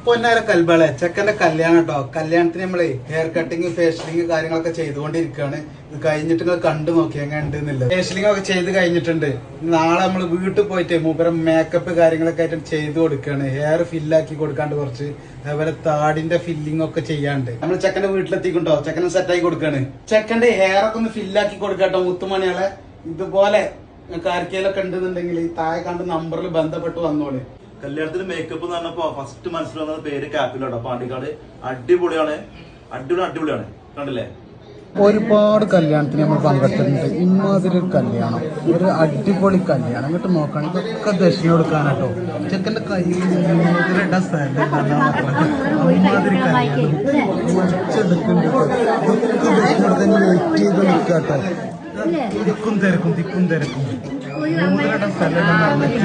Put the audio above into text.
പൊന്നാര കൽബളെ ചെക്കന്റെ കല്യാണം കേട്ടോ. കല്യാണത്തിന് നമ്മള് ഹെയർ കട്ടിങ് ഫേഷ്യലിങ് കാര്യങ്ങളൊക്കെ ചെയ്തുകൊണ്ടിരിക്കുകയാണ്. ഇത് കഴിഞ്ഞിട്ട് നിങ്ങൾ കണ്ടു നോക്കി എങ്ങനെ ഉണ്ടെന്നില്ല. ഫേഷ്യലിംഗ് ഒക്കെ ചെയ്ത് കഴിഞ്ഞിട്ടുണ്ട്. നാളെ നമ്മൾ വീട്ടിൽ പോയിട്ട് മൂപ്പരം മേക്കപ്പ് കാര്യങ്ങളൊക്കെ ആയിട്ട് ചെയ്ത് കൊടുക്കുകയാണ്. ഹെയർ ഫില്ലാക്കി കൊടുക്കാണ്ട് കുറച്ച്, അതുപോലെ താടിന്റെ ഫില്ലിംഗ് ഒക്കെ ചെയ്യാണ്ട് നമ്മൾ ചെക്കന്റെ വീട്ടിലെത്തിക്കുണ്ടോ. ചെക്കനെ സെറ്റാക്കി കൊടുക്കാണ്. ചെക്കന്റെ ഹെയർ ഒക്കെ ഒന്ന് ഫില്ലാക്കി കൊടുക്കാട്ടോ മുത്തുമണികളെ. ഇതുപോലെ ആർക്കെങ്കിലൊക്കെ ഉണ്ടെന്നുണ്ടെങ്കിൽ താഴെ കണ്ട് നമ്പറിൽ ബന്ധപ്പെട്ട് വന്നോളെ. കല്യാണത്തിന് മേക്കപ്പ് എന്ന് പറഞ്ഞപ്പോ ഫസ്റ്റ് മനസ്സിൽ വന്നത് പേര് കാപ്പിലോട്ടോ. പാണ്ടിക്കാട് അടിപൊളിയാണ്, അടിപൊളിയാണ്. കണ്ടില്ലേ? ഒരുപാട് കല്യാണത്തിന് നമ്മൾ പങ്കെടുത്തിട്ടുണ്ട്. ഇമാതിരി ഒരു കല്യാണം, ഒരു അടിപൊളി കല്യാണം. അങ്ങോട്ട് നോക്കണം, ഇതൊക്കെ ദക്ഷിണ കൊടുക്കാനാട്ടോ. ചെക്കന്റെ കയ്യിൽ ഇടാൻ സ്ഥലം അമ്മാതിരി കല്യാണം മറിച്ചെടുക്കുന്നുണ്ട്. ഇതൊക്കെ ദക്ഷിണ തന്നെ വെയിറ്റ് ചെയ്ത് നിൽക്കാട്ടോ. തിക്കും തിരക്കും മൂന്നിരടം സ്ഥലം മാറ്റി